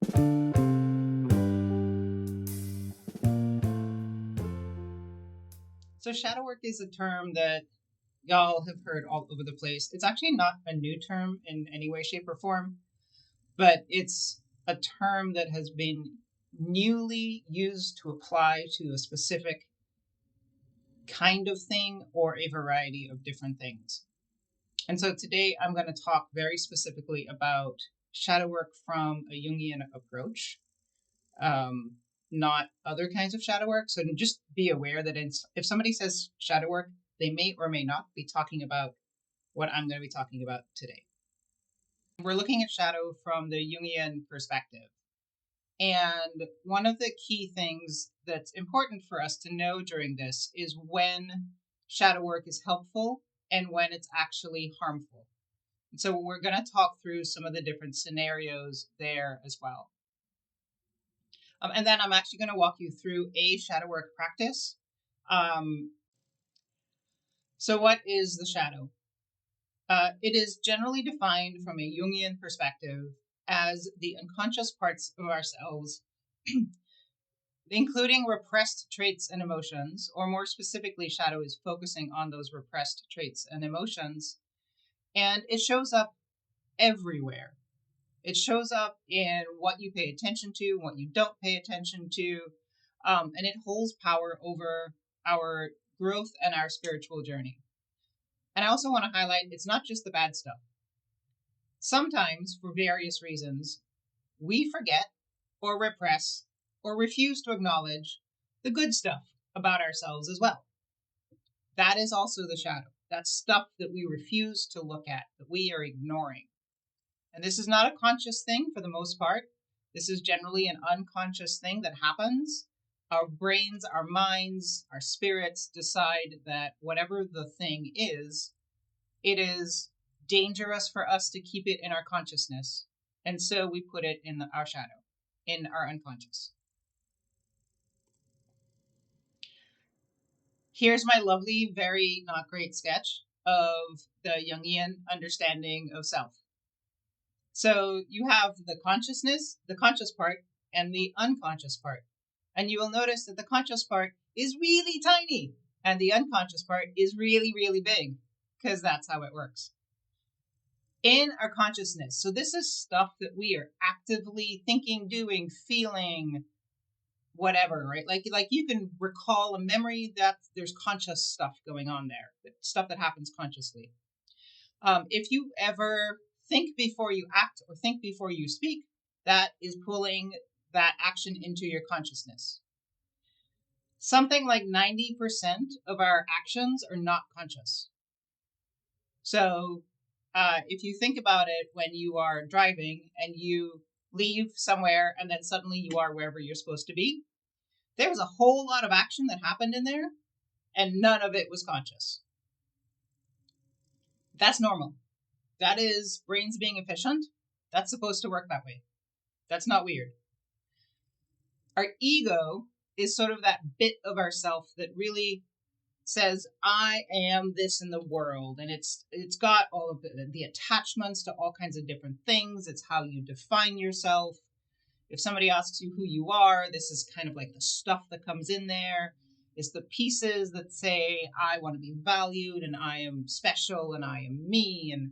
So shadow work is a term that y'all have heard all over the place. It's actually not a new term in any way, shape, or form, but it's a term that has been newly used to apply to a specific kind of thing or a variety of different things. And so today I'm going to talk very specifically about shadow work from a Jungian approach, not other kinds of shadow work. So just be aware that if somebody says shadow work, they may or may not be talking about what I'm going to be talking about today. We're looking at shadow from the Jungian perspective. And one of the key things that's important for us to know during this is when shadow work is helpful and when it's actually harmful. And so we're going to talk through some of the different scenarios there as well. And then I'm actually going to walk you through a shadow work practice. So what is the shadow? It is generally defined from a Jungian perspective as the unconscious parts of ourselves, including repressed traits and emotions, or more specifically, shadow is focusing on those repressed traits and emotions. And it shows up everywhere. It shows up in what you pay attention to, what you don't pay attention to, and it holds power over our growth and our spiritual journey. And I also want to highlight, it's not just the bad stuff. Sometimes, for various reasons, we forget or repress or refuse to acknowledge the good stuff about ourselves as well. That is also the shadow. That's stuff that we refuse to look at, that we are ignoring. And this is not a conscious thing for the most part. This is generally an unconscious thing that happens. Our brains, our minds, our spirits decide that whatever the thing is, it is dangerous for us to keep it in our consciousness. And so we put it in our shadow, in our unconscious. Here's my lovely, very not great sketch of the Jungian understanding of self. So you have the consciousness, the conscious part, and the unconscious part. And you will notice that the conscious part is really tiny and the unconscious part is really, really big, because that's how it works. In our consciousness, so this is stuff that we are actively thinking, doing, feeling, whatever, right? Like you can recall a memory that there's conscious stuff going on there, stuff that happens consciously. If you ever think before you act or think before you speak, that is pulling that action into your consciousness. Something like 90% of our actions are not conscious. So if you think about it, when you are driving and you leave somewhere and then suddenly you are wherever you're supposed to be, there was a whole lot of action that happened in there and none of it was conscious. That's normal. That is brains being efficient. That's supposed to work that way. That's not weird. Our ego is sort of that bit of ourself that really says, I am this in the world. And it's got all of the attachments to all kinds of different things. It's how you define yourself. If somebody asks you who you are, this is kind of like the stuff that comes in there. It's the pieces that say, I want to be valued and I am special and I am me. And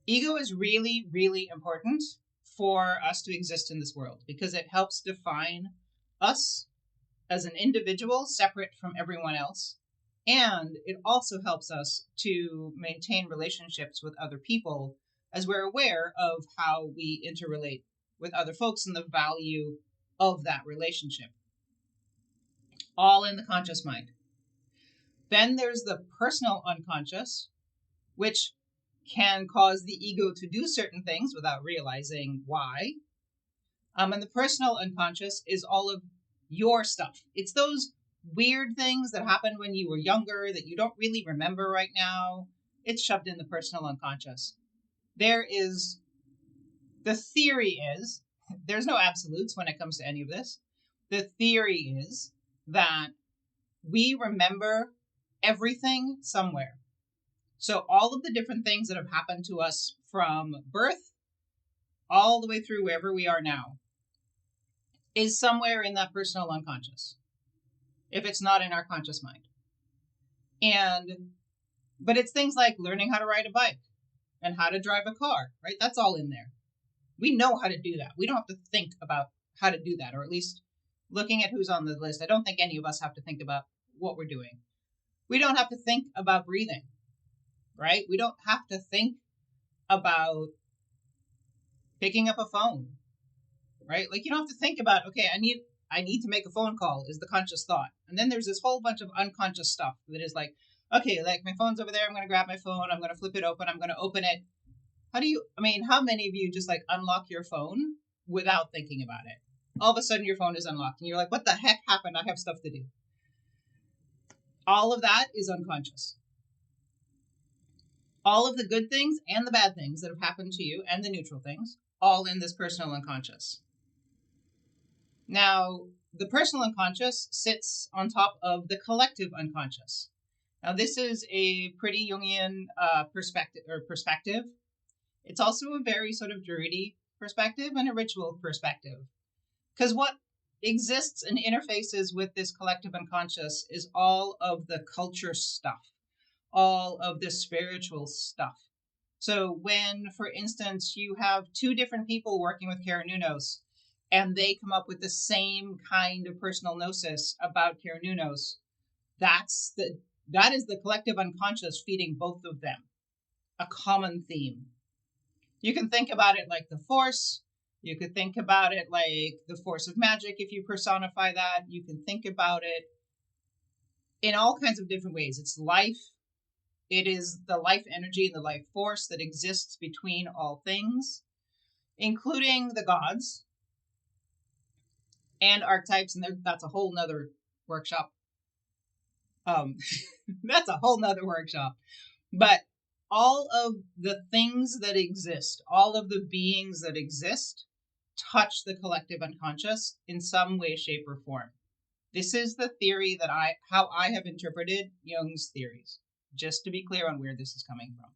ego is really, really important for us to exist in this world because it helps define us as an individual separate from everyone else. And it also helps us to maintain relationships with other people as we're aware of how we interrelate with other folks and the value of that relationship. All in the conscious mind. Then there's the personal unconscious, which can cause the ego to do certain things without realizing why. And the personal unconscious is all of your stuff. It's those weird things that happened when you were younger that you don't really remember right now. It's shoved in the personal unconscious. The theory is, there's no absolutes when it comes to any of this. The theory is that we remember everything somewhere. So all of the different things that have happened to us from birth, all the way through wherever we are now, is somewhere in that personal unconscious, if it's not in our conscious mind. But it's things like learning how to ride a bike and how to drive a car, right? That's all in there. We know how to do that. We don't have to think about how to do that, or at least looking at who's on the list. I don't think any of us have to think about what we're doing. We don't have to think about breathing, right? We don't have to think about picking up a phone, right? Like, you don't have to think about, okay, I need to make a phone call is the conscious thought. And then there's this whole bunch of unconscious stuff that is like, okay, like my phone's over there. I'm going to grab my phone. I'm going to flip it open. I'm going to open it. How many of you just like unlock your phone without thinking about it? All of a sudden your phone is unlocked and you're like, what the heck happened? I have stuff to do. All of that is unconscious. All of the good things and the bad things that have happened to you and the neutral things, all in this personal unconscious. Now, the personal unconscious sits on top of the collective unconscious. Now, this is a pretty Jungian perspective. It's also a very sort of druidy perspective and a ritual perspective. Because what exists and interfaces with this collective unconscious is all of the culture stuff, all of the spiritual stuff. So when, for instance, you have two different people working with Karanunos, and they come up with the same kind of personal gnosis about Karanunos, that is the collective unconscious feeding both of them a common theme. You can think about it like the Force. You could think about it like the force of magic if you personify that. You can think about it in all kinds of different ways. It's life. It is the life energy and the life force that exists between all things, including the gods and archetypes. And that's a whole nother workshop. That's a whole nother workshop. But all of the things that exist, all of the beings that exist, touch the collective unconscious in some way, shape, or form. This is the theory how I have interpreted Jung's theories, just to be clear on where this is coming from.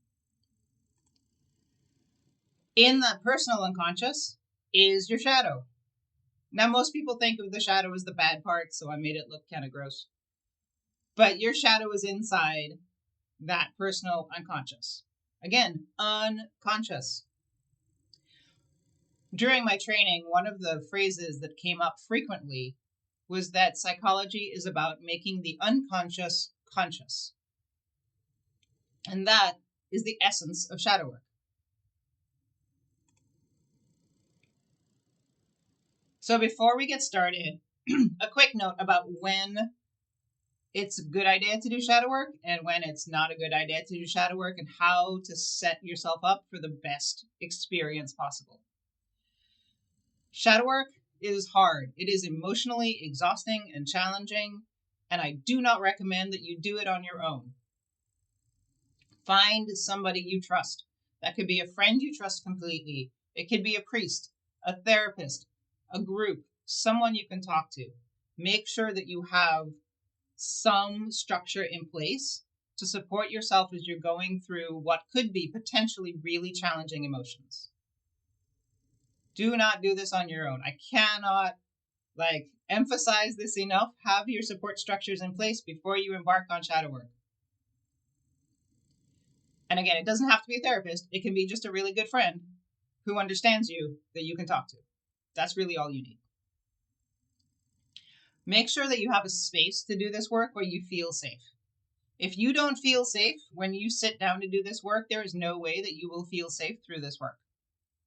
In the personal unconscious is your shadow. Now, most people think of the shadow as the bad part, so I made it look kind of gross. But your shadow is inside that personal unconscious. Again, unconscious. During my training, one of the phrases that came up frequently was that psychology is about making the unconscious conscious. And that is the essence of shadow work. So before we get started, a quick note about when it's a good idea to do shadow work and when it's not a good idea to do shadow work, and how to set yourself up for the best experience possible. Shadow work is hard. It is emotionally exhausting and challenging, and I do not recommend that you do it on your own. Find somebody you trust. That could be a friend you trust completely. It could be a priest, a therapist, a group, someone you can talk to. Make sure that you have some structure in place to support yourself as you're going through what could be potentially really challenging emotions. Do not do this on your own. I cannot emphasize this enough. Have your support structures in place before you embark on shadow work. And again, it doesn't have to be a therapist. It can be just a really good friend who understands you that you can talk to. That's really all you need. Make sure that you have a space to do this work where you feel safe. If you don't feel safe when you sit down to do this work, there is no way that you will feel safe through this work,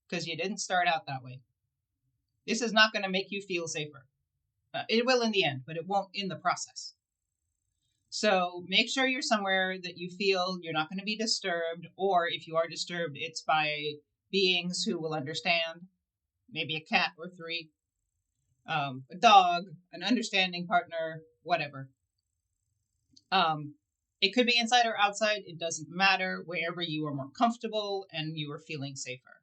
because you didn't start out that way. This is not going to make you feel safer. It will in the end, but it won't in the process. So make sure you're somewhere that you feel you're not going to be disturbed, or if you are disturbed, it's by beings who will understand, maybe a cat or three, a dog, an understanding partner, whatever. It could be inside or outside. It doesn't matter, wherever you are more comfortable and you are feeling safer.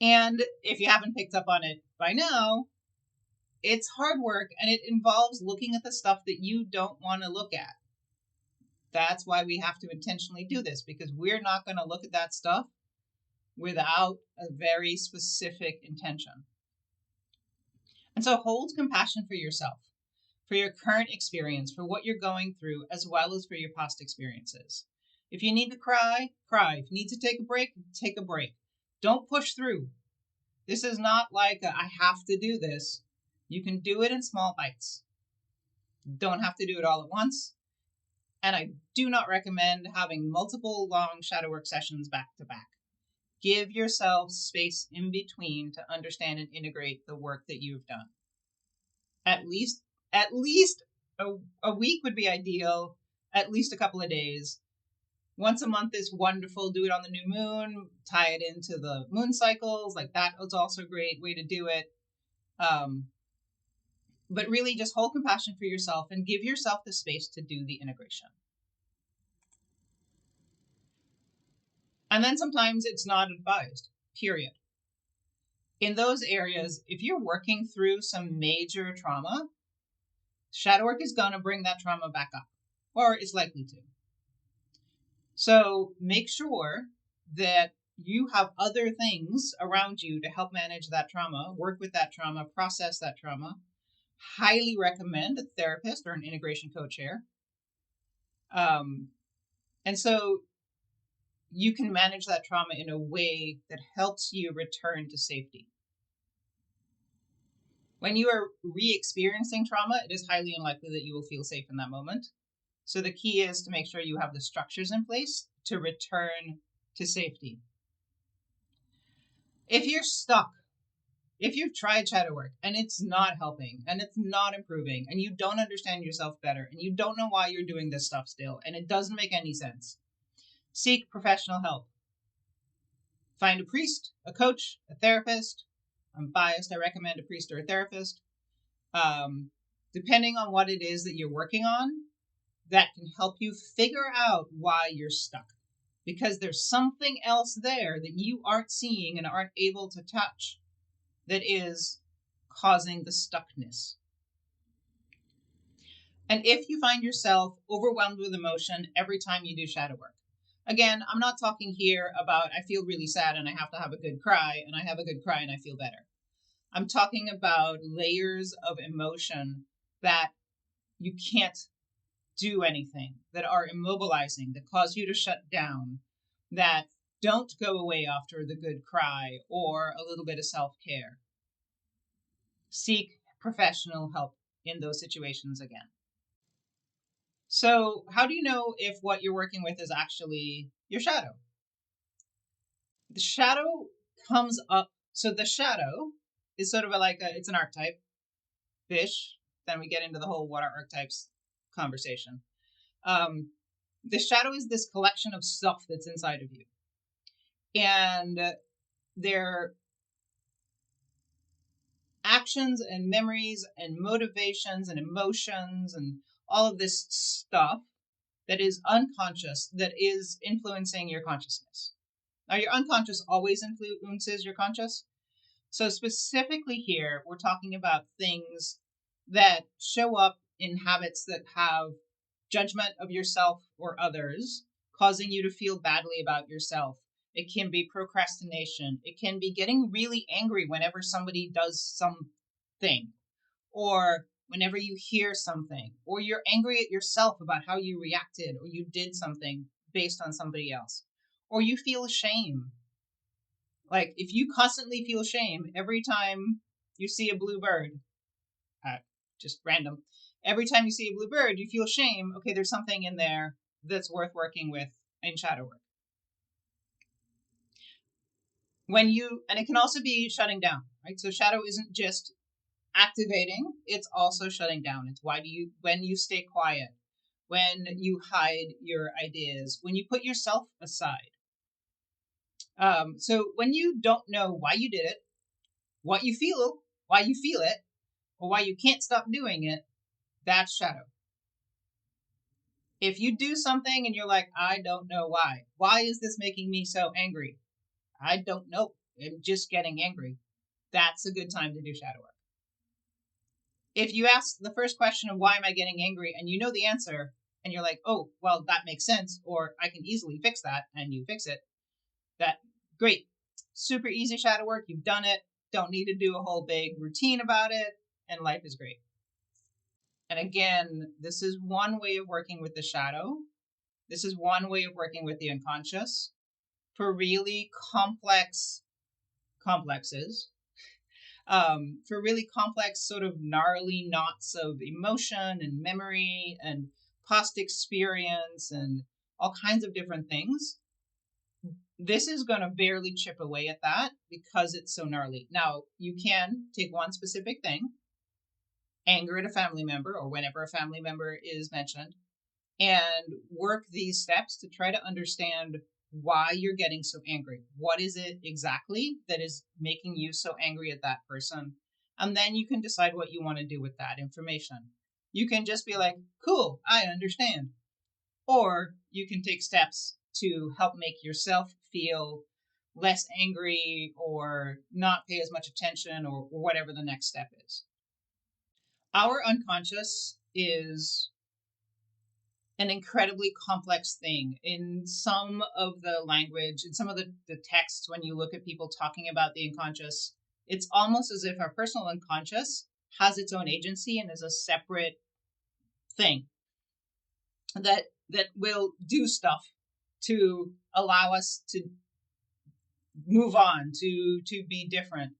And if you haven't picked up on it by now, it's hard work, and it involves looking at the stuff that you don't want to look at. That's why we have to intentionally do this, because we're not going to look at that stuff without a very specific intention. And so hold compassion for yourself, for your current experience, for what you're going through, as well as for your past experiences. If you need to cry, cry. If you need to take a break, take a break. Don't push through. This is not like I have to do this. You can do it in small bites. Don't have to do it all at once. And I do not recommend having multiple long shadow work sessions back to back. Give yourself space in between to understand and integrate the work that you've done. At least a week would be ideal, at least a couple of days. Once a month is wonderful. Do it on the new moon, tie it into the moon cycles. Like that is also a great way to do it. But really just hold compassion for yourself and give yourself the space to do the integration. And then sometimes it's not advised, period. In those areas, if you're working through some major trauma, shadow work is going to bring that trauma back up, or it's likely to. So make sure that you have other things around you to help manage that trauma, work with that trauma, process that trauma. Highly recommend a therapist or an integration co-chair. And so you can manage that trauma in a way that helps you return to safety. When you are re-experiencing trauma, it is highly unlikely that you will feel safe in that moment. So the key is to make sure you have the structures in place to return to safety. If you're stuck, if you've tried shadow work and it's not helping and it's not improving and you don't understand yourself better and you don't know why you're doing this stuff still and it doesn't make any sense, seek professional help. Find a priest, a coach, a therapist. I'm biased. I recommend a priest or a therapist. Depending on what it is that you're working on, that can help you figure out why you're stuck. Because there's something else there that you aren't seeing and aren't able to touch that is causing the stuckness. And if you find yourself overwhelmed with emotion every time you do shadow work, again, I'm not talking here about I feel really sad and I have to have a good cry and I have a good cry and I feel better. I'm talking about layers of emotion that you can't do anything, that are immobilizing, that cause you to shut down, that don't go away after the good cry or a little bit of self-care. Seek professional help in those situations again. So how do you know if what you're working with is actually your shadow? The shadow comes up. So the shadow is sort of it's an archetype-ish. Then we get into the whole what are archetypes conversation. The shadow is this collection of stuff that's inside of you. And they're actions and memories and motivations and emotions and all of this stuff that is unconscious, that is influencing your consciousness. Now, your unconscious always influences your conscious. So specifically here, we're talking about things that show up in habits that have judgment of yourself or others, causing you to feel badly about yourself. It can be procrastination. It can be getting really angry whenever somebody does something, or whenever you hear something, or you're angry at yourself about how you reacted or you did something based on somebody else, or you feel shame. Like if you constantly feel shame every time you see a blue bird, just random, every time you see a blue bird, you feel shame. Okay, there's something in there that's worth working with in shadow work. And it can also be shutting down, right? So shadow isn't just activating, it's also shutting down. It's when you stay quiet, when you hide your ideas, when you put yourself aside. So when you don't know why you did it, why you feel it, or why you can't stop doing it, that's shadow. If you do something and you're like, I don't know why. Why is this making me so angry? I don't know. I'm just getting angry. That's a good time to do shadow work. If you ask the first question of why am I getting angry and you know the answer and you're like, oh, well, that makes sense, or I can easily fix that, and you fix it, that great. super easy shadow work. You've done it. Don't need to do a whole big routine about it. And life is great. And again, this is one way of working with the shadow. This is one way of working with the unconscious. For really complexes, for really complex, sort of gnarly knots of emotion and memory and past experience and all kinds of different things, this is going to barely chip away at that because it's so gnarly. Now, you can take one specific thing, anger at a family member or whenever a family member is mentioned, and work these steps to try to understand why you're getting so angry. What is it exactly that is making you so angry at that person? And then you can decide what you want to do with that information. You can just be like, cool, I understand. Or you can take steps to help make yourself feel less angry or not pay as much attention or whatever the next step is. Our unconscious is an incredibly complex thing. In some of the language, in some of the texts, when you look at people talking about the unconscious, it's almost as if our personal unconscious has its own agency and is a separate thing that will do stuff to allow us to move on, to be different.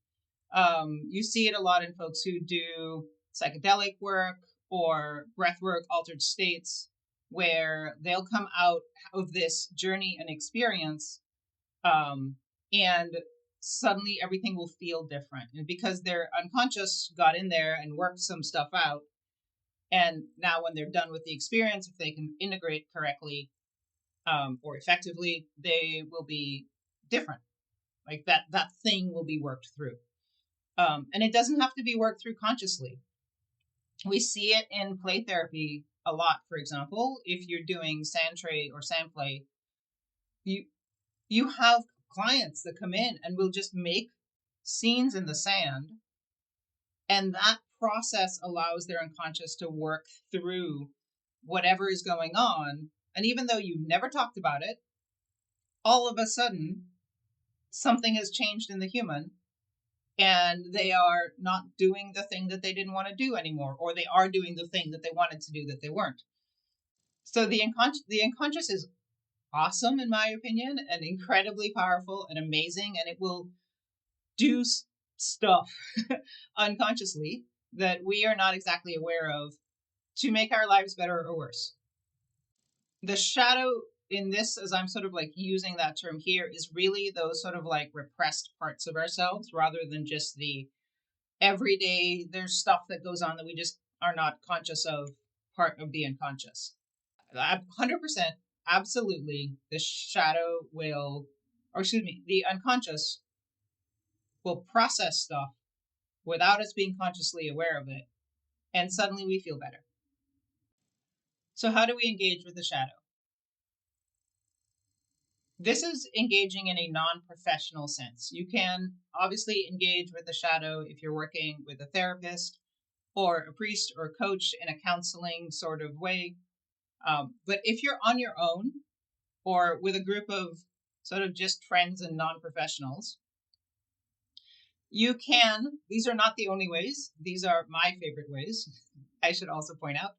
You see it a lot in folks who do psychedelic work or breath work, altered states, where they'll come out of this journey and experience, and suddenly everything will feel different. And because their unconscious got in there and worked some stuff out, and now when they're done with the experience, if they can integrate correctly or effectively, they will be different. Like that thing will be worked through. And it doesn't have to be worked through consciously. We see it in play therapy a lot. For example, if you're doing sand tray or sand play, you have clients that come in and will just make scenes in the sand, and that process allows their unconscious to work through whatever is going on. And even though you've never talked about it, all of a sudden something has changed in the human, and they are not doing the thing that they didn't want to do anymore, or they are doing the thing that they wanted to do that they weren't. So the unconscious is awesome, in my opinion, and incredibly powerful and amazing, and it will do stuff unconsciously that we are not exactly aware of to make our lives better or worse. The shadow in this, as I'm sort of like using that term here, is really those sort of like repressed parts of ourselves rather than just the everyday, there's stuff that goes on that we just are not conscious of, part of the unconscious. 100%, absolutely, the shadow will, or excuse me, the unconscious will process stuff without us being consciously aware of it, and suddenly we feel better. So how do we engage with the shadow? This is engaging in a non-professional sense. You can obviously engage with the shadow if you're working with a therapist or a priest or a coach in a counseling sort of way. But if you're on your own or with a group of sort of just friends and non-professionals, you can, these are not the only ways, these are my favorite ways, I should also point out,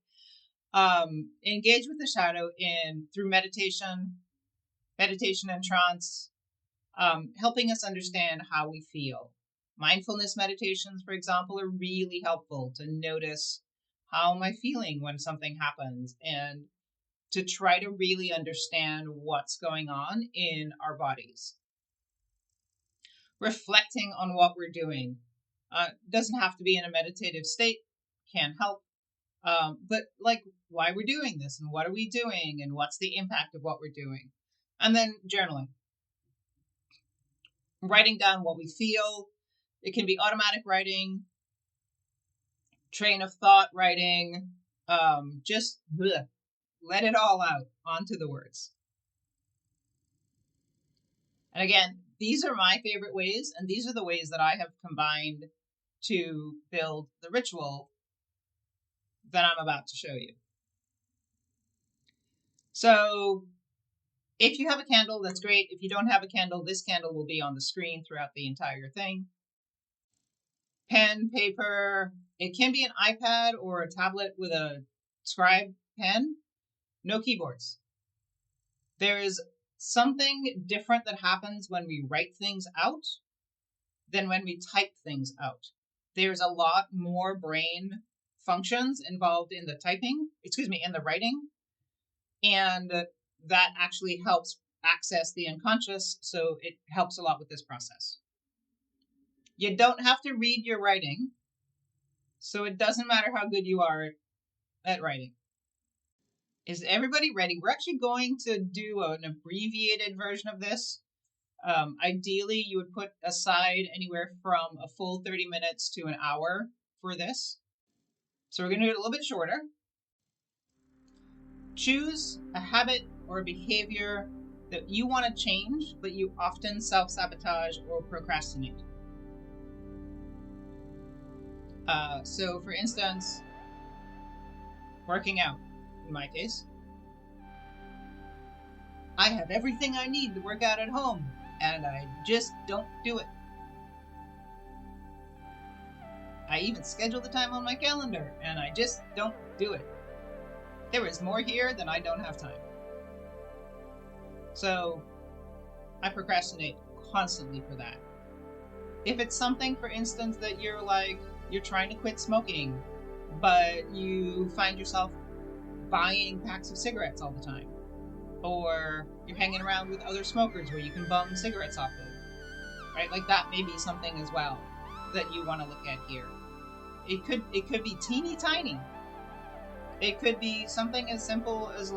engage with the shadow through meditation and trance, helping us understand how we feel. Mindfulness meditations, for example, are really helpful to notice how am I feeling when something happens, and to try to really understand what's going on in our bodies. Reflecting on what we're doing. Doesn't have to be in a meditative state, can help. But like why we're doing this and what are we doing and what's the impact of what we're doing. And then journaling. Writing down what we feel. It can be automatic writing, train of thought writing, just let it all out onto the words. And again, these are my favorite ways, and these are the ways that I have combined to build the ritual that I'm about to show you. So If you have a candle, that's great. If you don't have a candle, this candle will be on the screen throughout the entire thing. Pen, paper, it can be an iPad or a tablet with a scribe pen. No keyboards. There is something different that happens when we write things out than when we type things out. There's a lot more brain functions involved in the in the writing. And that actually helps access the unconscious, so it helps a lot with this process. You don't have to read your writing, so it doesn't matter how good you are at writing. Is everybody ready? We're actually going to do an abbreviated version of this. Ideally, you would put aside anywhere from a full 30 minutes to an hour for this. So we're going to do it a little bit shorter. Choose a habit or a behavior that you want to change, but you often self-sabotage or procrastinate. So for instance, working out, in my case. I have everything I need to work out at home, and I just don't do it. I even schedule the time on my calendar, and I just don't do it. There is more here than I don't have time. So I procrastinate constantly for that. If it's something, for instance, that you're trying to quit smoking, but you find yourself buying packs of cigarettes all the time, or you're hanging around with other smokers where you can bum cigarettes off them, right? Like that may be something as well that you want to look at here. It could be teeny tiny. It could be something as simple as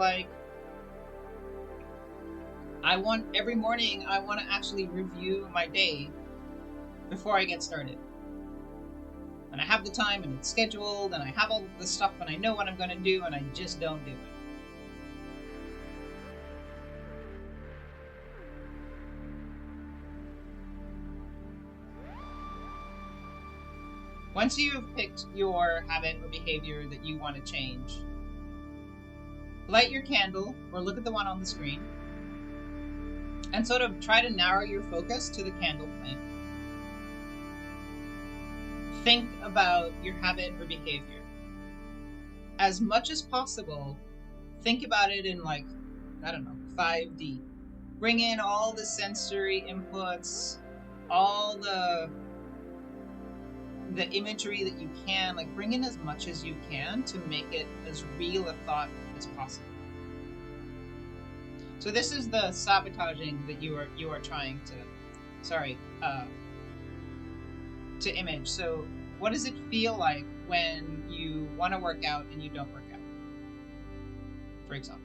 every morning I want to actually review my day before I get started. And I have the time and it's scheduled and I have all the stuff and I know what I'm going to do and I just don't do it. Once you've picked your habit or behavior that you want to change, light your candle or look at the one on the screen and sort of try to narrow your focus to the candle flame. Think about your habit or behavior. As much as possible, think about it in 5D. Bring in all the sensory inputs, all the imagery that you can, bring in as much as you can to make it as real a thought as possible. So this is the sabotaging that you are trying to image. So what does it feel like when you want to work out and you don't work out, for example?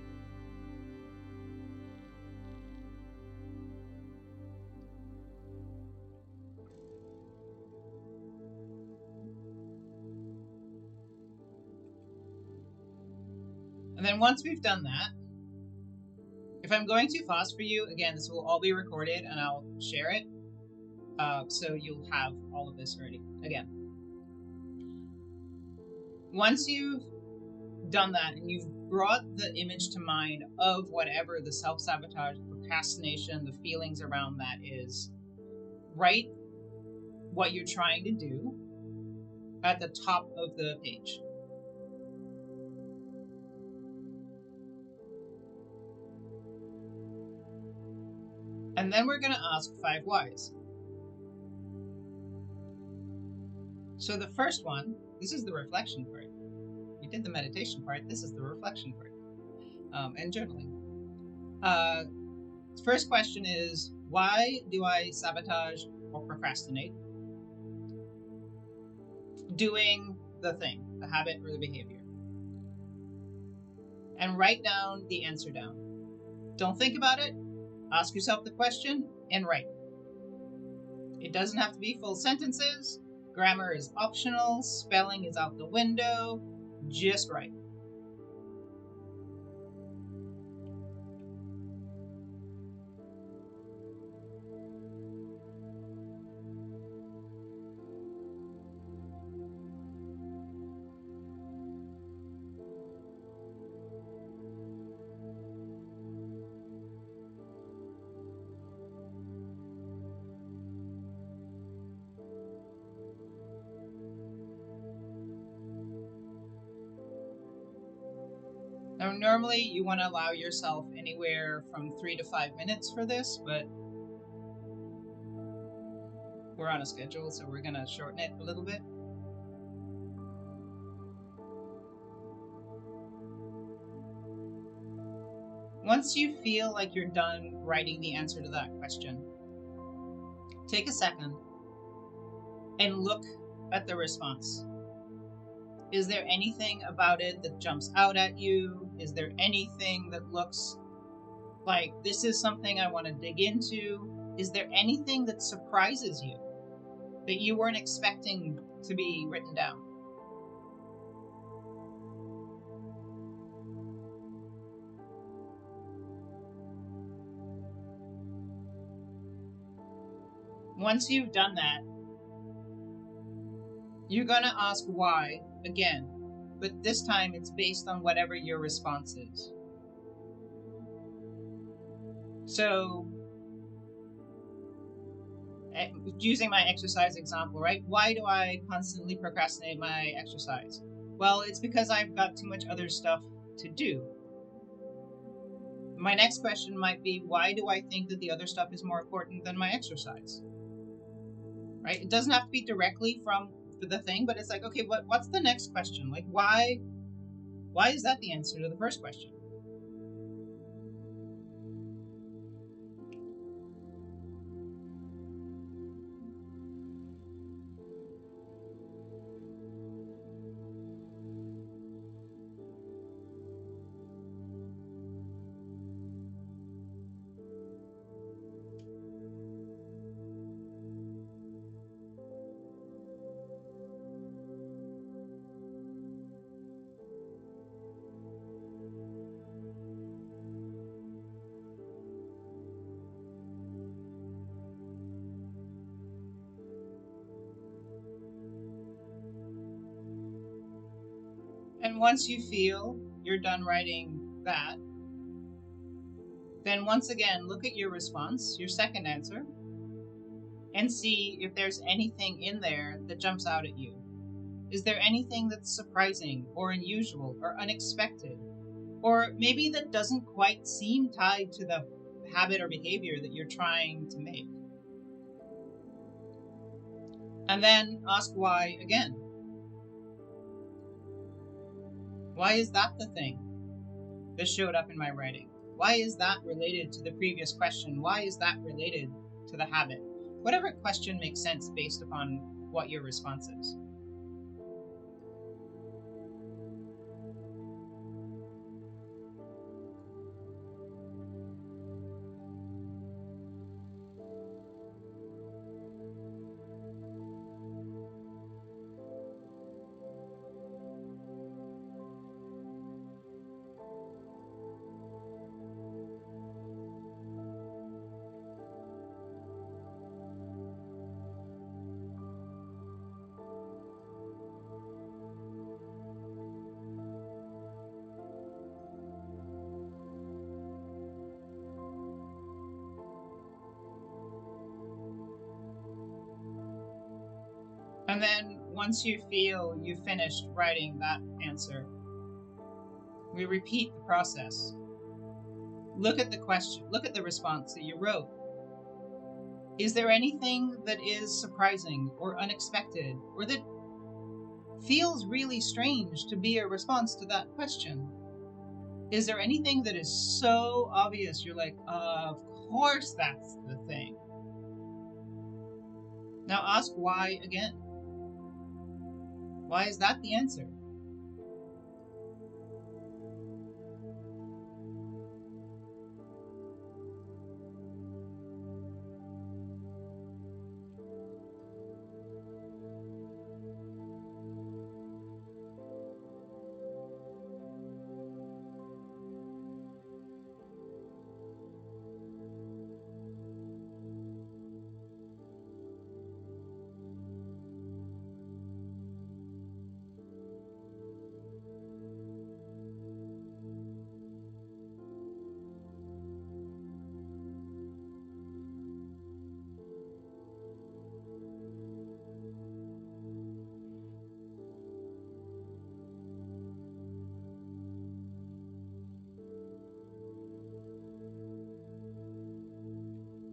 And then once we've done that, if I'm going too fast for you, again, this will all be recorded and I'll share it. So you'll have all of this already. Again, once you've done that and you've brought the image to mind of whatever the self-sabotage, procrastination, the feelings around that is, write what you're trying to do at the top of the page. And then we're going to ask 5 whys. So the first one, this is the reflection part. We did the meditation part. This is the reflection part. And journaling. First question is, why do I sabotage or procrastinate doing the thing, the habit or the behavior? And write down the answer down. Don't think about it. Ask yourself the question and write. It doesn't have to be full sentences. Grammar is optional. Spelling is out the window. Just write. Now, normally you want to allow yourself anywhere from 3 to 5 minutes for this, but we're on a schedule, so we're going to shorten it a little bit. Once you feel like you're done writing the answer to that question, take a second and look at the response. Is there anything about it that jumps out at you? Is there anything that looks like this is something I want to dig into? Is there anything that surprises you that you weren't expecting to be written down? Once you've done that, you're going to ask why again, but this time it's based on whatever your response is. So, using my exercise example, right? Why do I constantly procrastinate my exercise? Well, it's because I've got too much other stuff to do. My next question might be, why do I think that the other stuff is more important than my exercise? Right? It doesn't have to be directly from the thing, but it's like, okay, what's the next question? Like, why is that the answer to the first question? And once you feel you're done writing that, then once again, look at your response, your second answer, and see if there's anything in there that jumps out at you. Is there anything that's surprising or unusual or unexpected? Or maybe that doesn't quite seem tied to the habit or behavior that you're trying to make? And then ask why again. Why is that the thing that showed up in my writing? Why is that related to the previous question? Why is that related to the habit? Whatever question makes sense based upon what your response is. And then once you feel you've finished writing that answer, we repeat the process. Look at the question, look at the response that you wrote. Is there anything that is surprising or unexpected or that feels really strange to be a response to that question? Is there anything that is so obvious you're like, of course that's the thing? Now ask why again. Why is that the answer?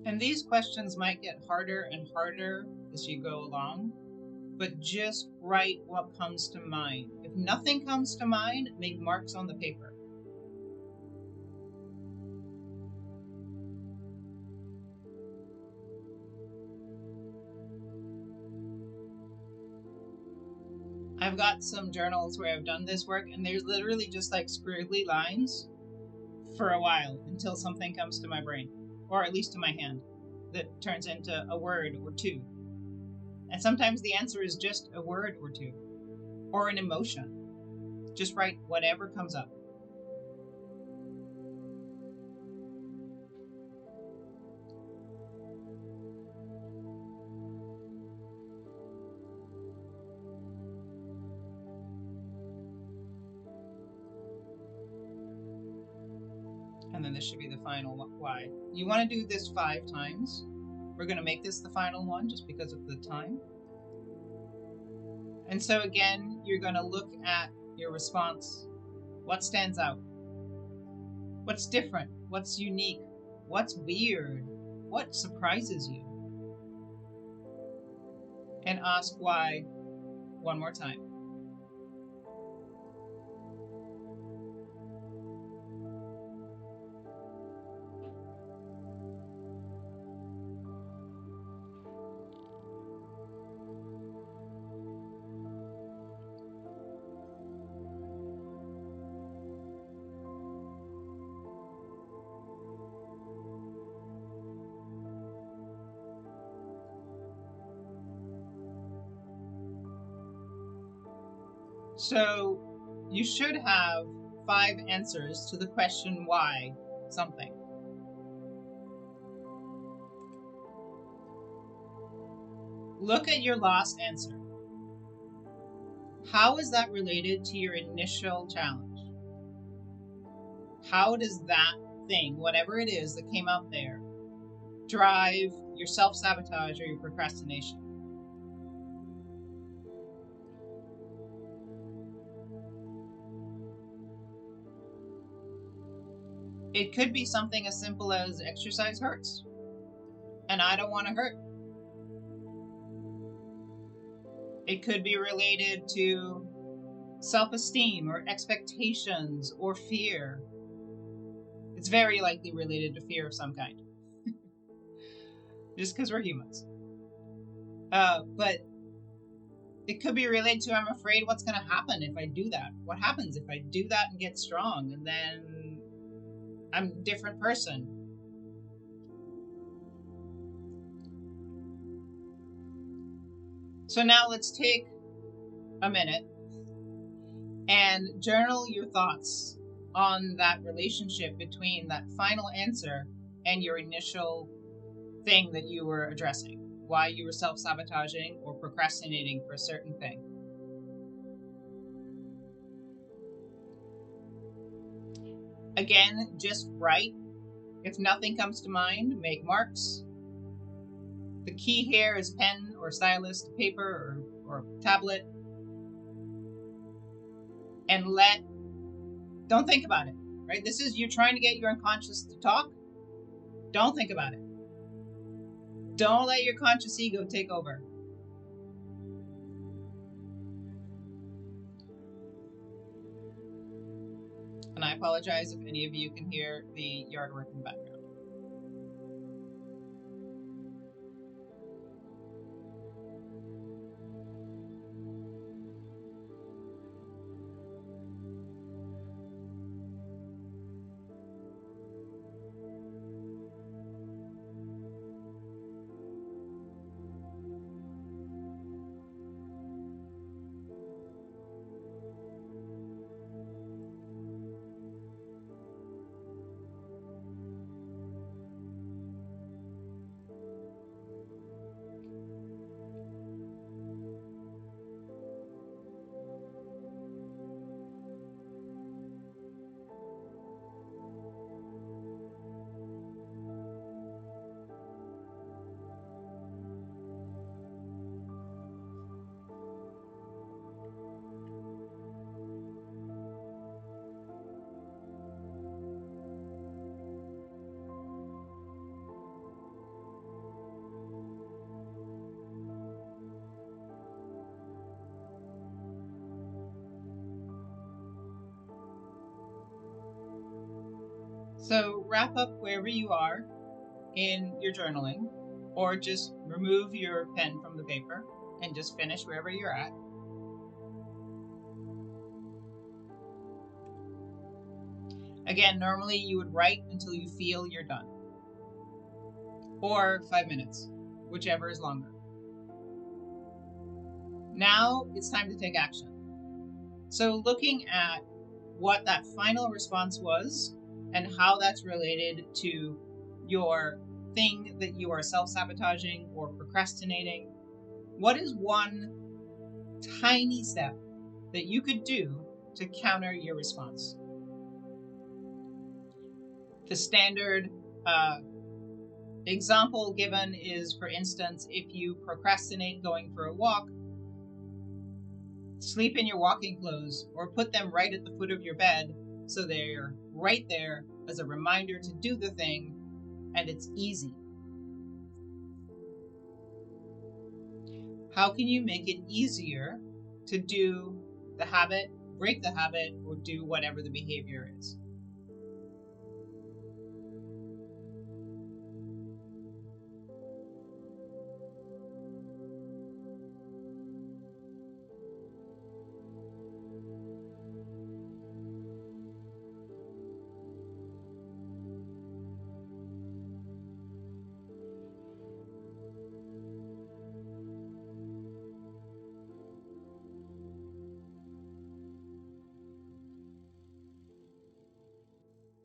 And these questions might get harder and harder as you go along, but just write what comes to mind. If nothing comes to mind, make marks on the paper. I've got some journals where I've done this work, and there's literally just like squiggly lines for a while until something comes to my brain, or at least to my hand, that turns into a word or two. And sometimes the answer is just a word or two, or an emotion. Just write whatever comes up. And then this should be the final why. You want to do this 5 times. We're going to make this the final one just because of the time. And so again, you're going to look at your response. What stands out? What's different? What's unique? What's weird? What surprises you? And ask why one more time. So you should have 5 answers to the question why something. Look at your last answer. How is that related to your initial challenge? How does that thing, whatever it is that came out there, drive your self-sabotage or your procrastination? It could be something as simple as exercise hurts, and I don't want to hurt. It could be related to self-esteem or expectations or fear. It's very likely related to fear of some kind, just because we're humans. But it could be related to, I'm afraid what's going to happen if I do that. What happens if I do that and get strong and then I'm a different person? So now let's take a minute and journal your thoughts on that relationship between that final answer and your initial thing that you were addressing, why you were self-sabotaging or procrastinating for a certain thing. Again, just write. If nothing comes to mind, make marks. The key here is pen or stylus, paper or tablet. And don't think about it, right? This is, you're trying to get your unconscious to talk. Don't think about it. Don't let your conscious ego take over. And I apologize if any of you can hear the yard work in the background. So wrap up wherever you are in your journaling, or just remove your pen from the paper and just finish wherever you're at. Again, normally you would write until you feel you're done, or 5 minutes, whichever is longer. Now it's time to take action. So looking at what that final response was and how that's related to your thing that you are self-sabotaging or procrastinating, what is one tiny step that you could do to counter your response? The standard example given is, for instance, if you procrastinate going for a walk, sleep in your walking clothes or put them right at the foot of your bed so they're right there as a reminder to do the thing, and it's easy. How can you make it easier to do the habit, break the habit, or do whatever the behavior is?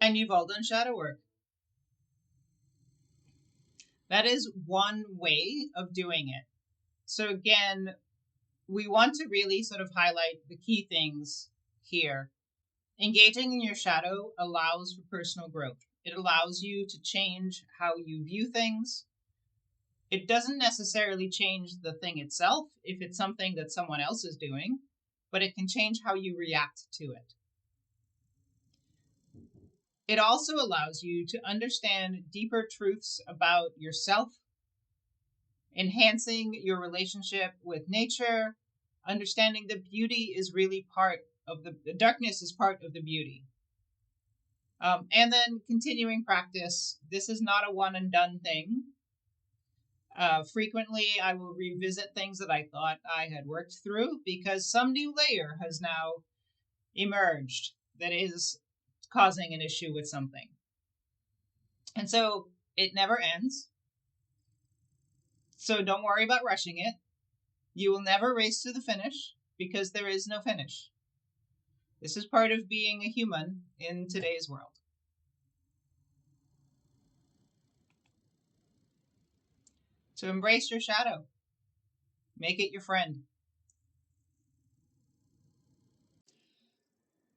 And you've all done shadow work. That is one way of doing it. So again, we want to really sort of highlight the key things here. Engaging in your shadow allows for personal growth. It allows you to change how you view things. It doesn't necessarily change the thing itself if it's something that someone else is doing, but it can change how you react to it. It also allows you to understand deeper truths about yourself, enhancing your relationship with nature, understanding the beauty is really part of the darkness is part of the beauty. And then continuing practice. This is not a one and done thing. Frequently, I will revisit things that I thought I had worked through because some new layer has now emerged that is causing an issue with something. And so it never ends. So don't worry about rushing it. You will never race to the finish because there is no finish. This is part of being a human in today's world. So embrace your shadow. Make it your friend.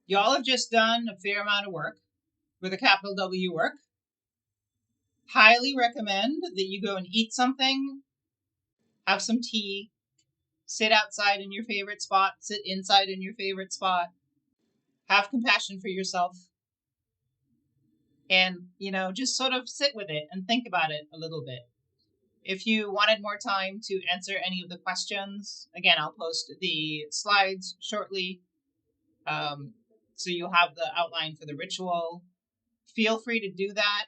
Y'all have just done a fair amount of work, with a capital W work. Highly recommend that you go and eat something, have some tea, sit outside in your favorite spot, sit inside in your favorite spot, have compassion for yourself, and, just sort of sit with it and think about it a little bit. If you wanted more time to answer any of the questions, again, I'll post the slides shortly. So you'll have the outline for the ritual. Feel free to do that.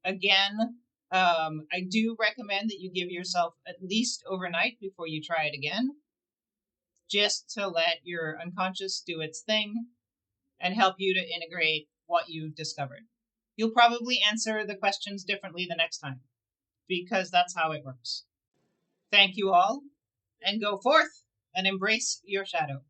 Again, I do recommend that you give yourself at least overnight before you try it again, just to let your unconscious do its thing and help you to integrate what you've discovered. You'll probably answer the questions differently the next time, because that's how it works. Thank you all, and go forth and embrace your shadow.